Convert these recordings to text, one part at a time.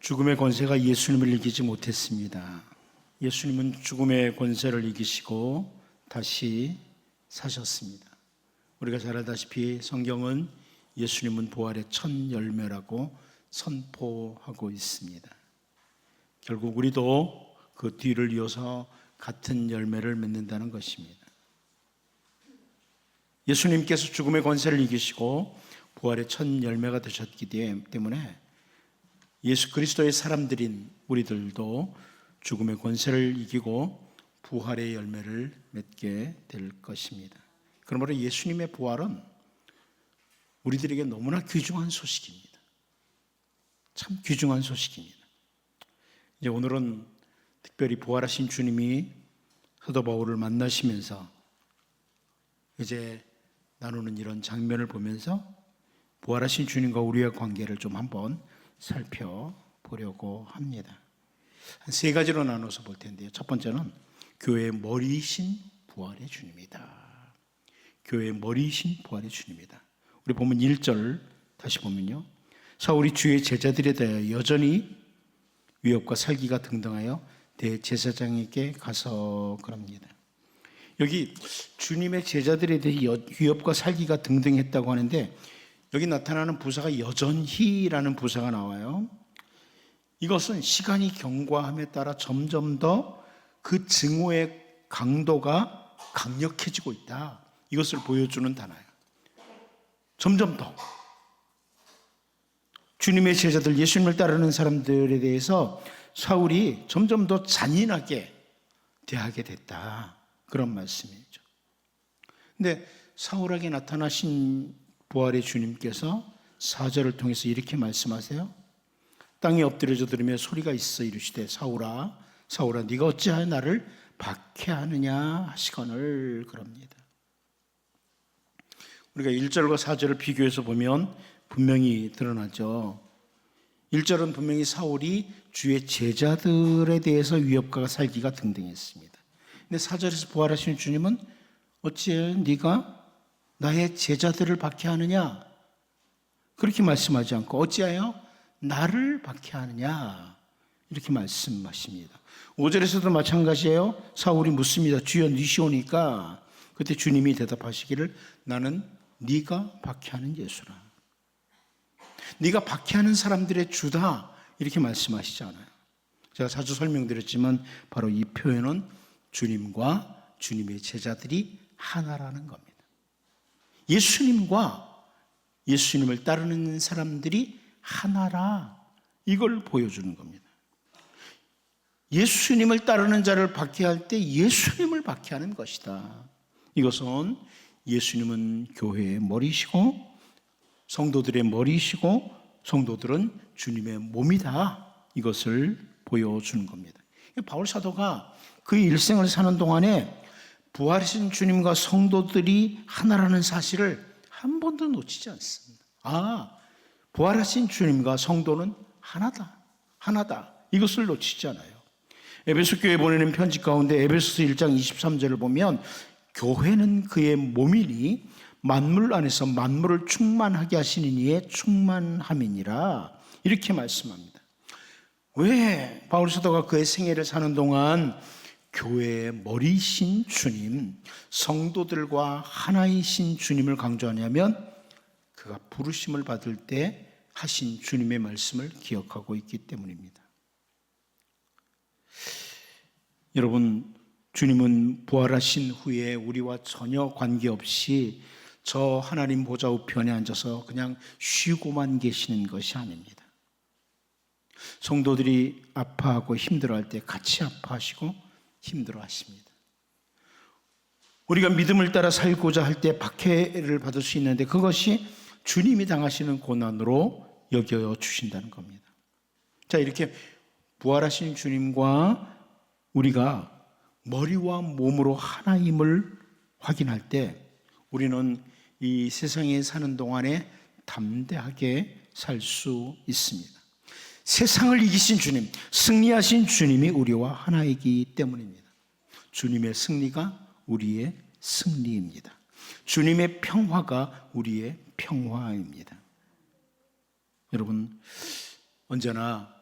죽음의 권세가 예수님을 이기지 못했습니다. 예수님은 죽음의 권세를 이기시고 다시 사셨습니다. 우리가 잘 알다시피 성경은 예수님은 부활의 첫 열매라고 선포하고 있습니다. 결국 우리도 그 뒤를 이어서 같은 열매를 맺는다는 것입니다. 예수님께서 죽음의 권세를 이기시고 부활의 첫 열매가 되셨기 때문에 예수 그리스도의 사람들인 우리들도 죽음의 권세를 이기고 부활의 열매를 맺게 될 것입니다. 그러므로 예수님의 부활은 우리들에게 너무나 귀중한 소식입니다. 참 귀중한 소식입니다. 이제 오늘은 특별히 부활하신 주님이 사도 바울을 만나시면서 이제 나누는 이런 장면을 보면서 부활하신 주님과 우리의 관계를 좀 한번 살펴보려고 합니다. 한 세 가지로 나눠서 볼 텐데요. 첫 번째는 교회의 머리이신 부활의 주님이다. 교회의 머리이신 부활의 주님이다. 우리 보면 1절 다시 보면요. 사울이 주의 제자들에 대하여 여전히 위협과 살기가 등등하여 대제사장에게 가서 그럽니다. 여기 주님의 제자들에 대해 위협과 살기가 등등했다고 하는데 여기 나타나는 부사가 여전히라는 부사가 나와요. 이것은 시간이 경과함에 따라 점점 더 그 증오의 강도가 강력해지고 있다. 이것을 보여주는 단어예요. 점점 더 주님의 제자들, 예수님을 따르는 사람들에 대해서 사울이 점점 더 잔인하게 대하게 됐다. 그런 말씀이죠. 근데 사울에게 나타나신 부활의 주님께서 4절을 통해서 이렇게 말씀하세요. 땅에 엎드려져 들으며 소리가 있어 이르시되 사울아 사울아 네가 어찌하여 나를 박해하느냐 하시거늘 그럽니다. 우리가 1절과 4절을 비교해서 보면 분명히 드러나죠. 1절은 분명히 사울이 주의 제자들에 대해서 위협과 살기가 등등했습니다. 근데 4절에서 부활하신 주님은 어찌해 네가 나의 제자들을 박해하느냐 그렇게 말씀하지 않고 어찌하여 나를 박해하느냐 이렇게 말씀하십니다. 5절에서도 마찬가지예요. 사울이 묻습니다. 주여 니시오니까 그때 주님이 대답하시기를 나는 네가 박해하는 예수라. 네가 박해하는 사람들의 주다 이렇게 말씀하시잖아요. 제가 자주 설명드렸지만 바로 이 표현은 주님과 주님의 제자들이 하나라는 겁니다. 예수님과 예수님을 따르는 사람들이 하나라 이걸 보여주는 겁니다. 예수님을 따르는 자를 박해할 때 예수님을 박해하는 것이다. 이것은 예수님은 교회의 머리시고 성도들의 머리시고 성도들은 주님의 몸이다. 이것을 보여주는 겁니다. 바울 사도가 그 일생을 사는 동안에 부활하신 주님과 성도들이 하나라는 사실을 한 번도 놓치지 않습니다. 부활하신 주님과 성도는 하나다. 이것을 놓치지 않아요. 에베소 교회에 보내는 편지 가운데 에베소서 1장 23절을 보면 교회는 그의 몸이니 만물 안에서 만물을 충만하게 하시는 이의 충만함이니라 이렇게 말씀합니다. 왜 바울 사도가 그의 생애를 사는 동안 교회의 머리이신 주님, 성도들과 하나이신 주님을 강조하냐면 그가 부르심을 받을 때 하신 주님의 말씀을 기억하고 있기 때문입니다. 여러분, 주님은 부활하신 후에 우리와 전혀 관계없이 저 하나님 보좌 우편에 앉아서 그냥 쉬고만 계시는 것이 아닙니다. 성도들이 아파하고 힘들어할 때 같이 아파하시고 힘들어하십니다. 우리가 믿음을 따라 살고자 할 때 박해를 받을 수 있는데 그것이 주님이 당하시는 고난으로 여겨 주신다는 겁니다. 자, 이렇게 부활하신 주님과 우리가 머리와 몸으로 하나임을 확인할 때 우리는 이 세상에 사는 동안에 담대하게 살 수 있습니다. 세상을 이기신 주님, 승리하신 주님이 우리와 하나이기 때문입니다. 주님의 승리가 우리의 승리입니다. 주님의 평화가 우리의 평화입니다. 여러분, 언제나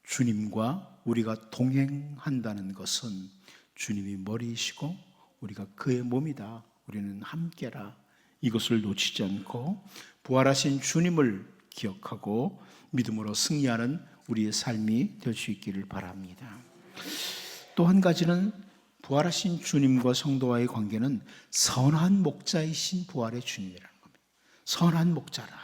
주님과 우리가 동행한다는 것은 주님이 머리이시고 우리가 그의 몸이다. 우리는 함께라. 이것을 놓치지 않고 부활하신 주님을 기억하고 믿음으로 승리하는 우리의 삶이 될 수 있기를 바랍니다. 또 한 가지는 부활하신 주님과 성도와의 관계는 선한 목자이신 부활의 주님이라는 겁니다. 선한 목자라.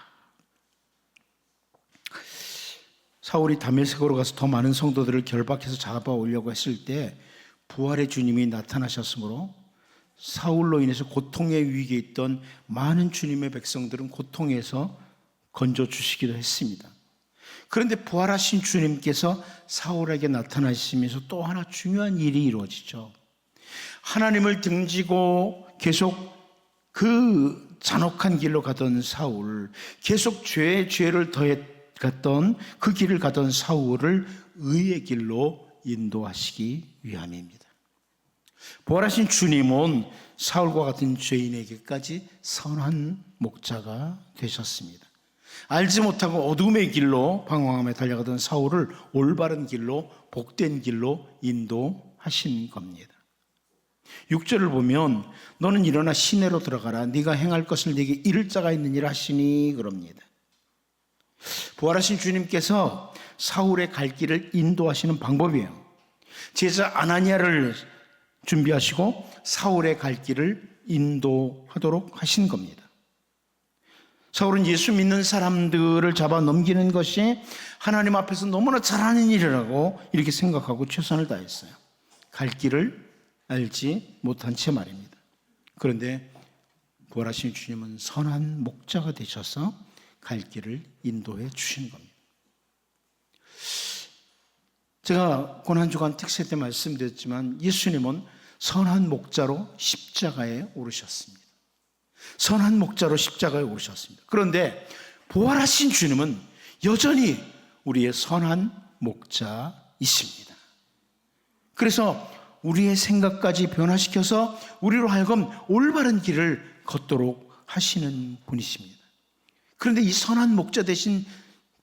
사울이 다메섹으로 가서 더 많은 성도들을 결박해서 잡아오려고 했을 때 부활의 주님이 나타나셨으므로 사울로 인해서 고통의 위기에 있던 많은 주님의 백성들은 고통에서 건져주시기도 했습니다. 그런데 부활하신 주님께서 사울에게 나타나시면서 또 하나 중요한 일이 이루어지죠. 하나님을 등지고 계속 그 잔혹한 길로 가던 사울, 계속 죄를 더했던 그 길을 가던 사울을 의의 길로 인도하시기 위함입니다. 부활하신 주님은 사울과 같은 죄인에게까지 선한 목자가 되셨습니다. 알지 못하고 어둠의 길로 방황하며 달려가던 사울을 올바른 길로, 복된 길로 인도하신 겁니다. 6절을 보면 너는 일어나 시내로 들어가라. 네가 행할 것을 네게 이를 자가 있느니라 하시니 그럽니다. 부활하신 주님께서 사울의 갈 길을 인도하시는 방법이에요. 제자 아나니아를 준비하시고 사울의 갈 길을 인도하도록 하신 겁니다. 사울은 예수 믿는 사람들을 잡아 넘기는 것이 하나님 앞에서 너무나 잘하는 일이라고 이렇게 생각하고 최선을 다했어요. 갈 길을 알지 못한 채 말입니다. 그런데 부활하신 주님은 선한 목자가 되셔서 갈 길을 인도해 주신 겁니다. 제가 고난주간 특세 때 말씀드렸지만 예수님은 선한 목자로 십자가에 오르셨습니다. 선한 목자로 십자가에 오르셨습니다. 그런데 부활하신 주님은 여전히 우리의 선한 목자이십니다. 그래서 우리의 생각까지 변화시켜서 우리로 하여금 올바른 길을 걷도록 하시는 분이십니다. 그런데 이 선한 목자 되신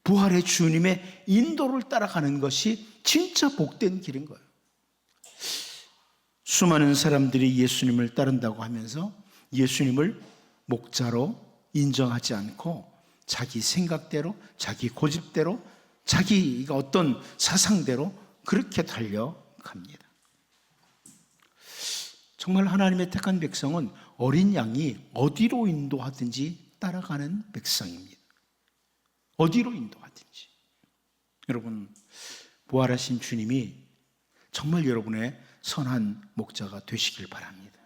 부활의 주님의 인도를 따라가는 것이 진짜 복된 길인 거예요. 수많은 사람들이 예수님을 따른다고 하면서 예수님을 목자로 인정하지 않고 자기 생각대로, 자기 고집대로, 자기가 어떤 사상대로 그렇게 달려갑니다. 정말 하나님의 택한 백성은 어린 양이 어디로 인도하든지 따라가는 백성입니다. 어디로 인도하든지. 여러분, 부활하신 주님이 정말 여러분의 선한 목자가 되시길 바랍니다.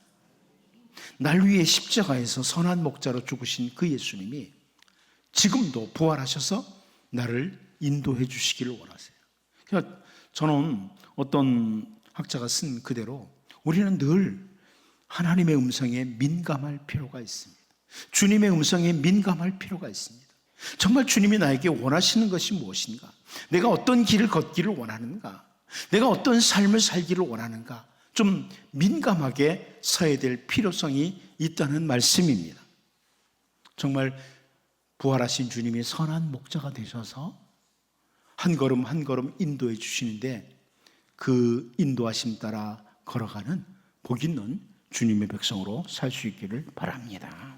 날 위해 십자가에서 선한 목자로 죽으신 그 예수님이 지금도 부활하셔서 나를 인도해 주시기를 원하세요. 그러니까 저는 어떤 학자가 쓴 그대로 우리는 늘 하나님의 음성에 민감할 필요가 있습니다. 주님의 음성에 민감할 필요가 있습니다. 정말 주님이 나에게 원하시는 것이 무엇인가? 내가 어떤 길을 걷기를 원하는가? 내가 어떤 삶을 살기를 원하는가? 좀 민감하게 서야 될 필요성이 있다는 말씀입니다. 정말 부활하신 주님이 선한 목자가 되셔서 한 걸음 한 걸음 인도해 주시는데 그 인도하심 따라 걸어가는 복 있는 주님의 백성으로 살 수 있기를 바랍니다.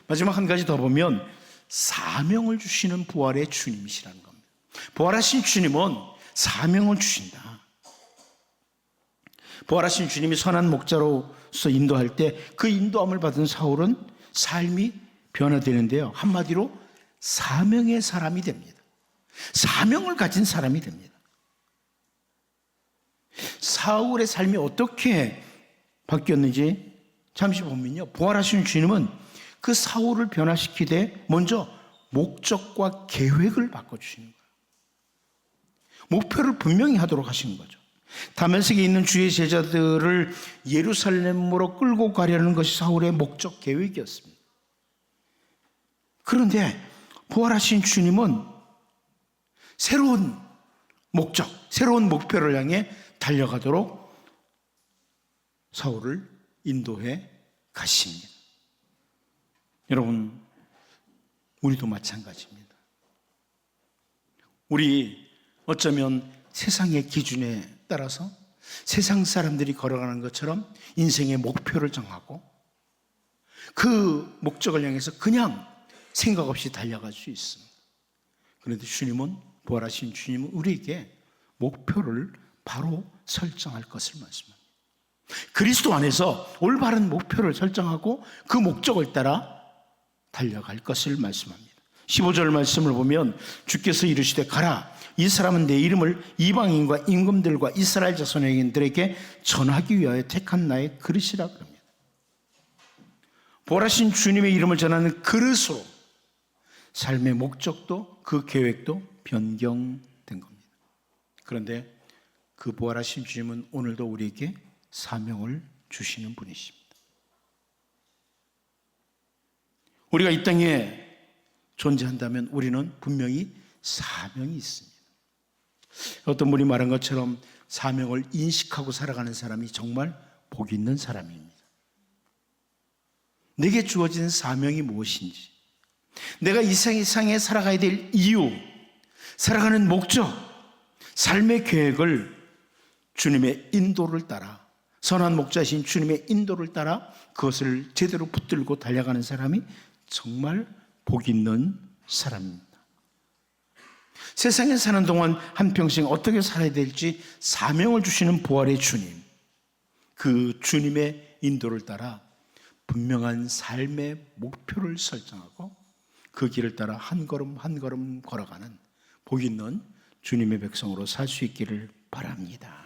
마지막 한 가지 더 보면 사명을 주시는 부활의 주님이시라는 겁니다. 부활하신 주님은 사명을 주신다. 부활하신 주님이 선한 목자로서 인도할 때 그 인도함을 받은 사울은 삶이 변화되는데요. 한마디로 사명의 사람이 됩니다. 사명을 가진 사람이 됩니다. 사울의 삶이 어떻게 바뀌었는지 잠시 보면요. 부활하신 주님은 그 사울을 변화시키되 먼저 목적과 계획을 바꿔주시는 거예요. 목표를 분명히 하도록 하시는 거죠. 다메섹에 있는 주의 제자들을 예루살렘으로 끌고 가려는 것이 사울의 목적 계획이었습니다. 그런데 부활하신 주님은 새로운 목적, 새로운 목표를 향해 달려가도록 사울을 인도해 가십니다. 여러분, 우리도 마찬가지입니다. 우리 어쩌면 세상의 기준에 따라서 세상 사람들이 걸어가는 것처럼 인생의 목표를 정하고 그 목적을 향해서 그냥 생각 없이 달려갈 수 있습니다. 그런데 주님은, 부활하신 주님은 우리에게 목표를 바로 설정할 것을 말씀합니다. 그리스도 안에서 올바른 목표를 설정하고 그 목적을 따라 달려갈 것을 말씀합니다. 15절 말씀을 보면 주께서 이르시되 가라, 이 사람은 내 이름을 이방인과 임금들과 이스라엘 자손에게들에게 전하기 위하여 택한 나의 그릇이라 그럽니다. 부활하신 주님의 이름을 전하는 그릇으로 삶의 목적도 그 계획도 변경된 겁니다. 그런데 그 부활하신 주님은 오늘도 우리에게 사명을 주시는 분이십니다. 우리가 이 땅에 존재한다면 우리는 분명히 사명이 있습니다. 어떤 분이 말한 것처럼 사명을 인식하고 살아가는 사람이 정말 복 있는 사람입니다. 내게 주어진 사명이 무엇인지, 내가 이 세상에 살아가야 될 이유, 살아가는 목적, 삶의 계획을 주님의 인도를 따라, 선한 목자이신 주님의 인도를 따라 그것을 제대로 붙들고 달려가는 사람이 정말 복 있는 사람입니다. 세상에 사는 동안 한평생 어떻게 살아야 될지 사명을 주시는 부활의 주님, 그 주님의 인도를 따라 분명한 삶의 목표를 설정하고 그 길을 따라 한 걸음 한 걸음 걸어가는 복 있는 주님의 백성으로 살 수 있기를 바랍니다.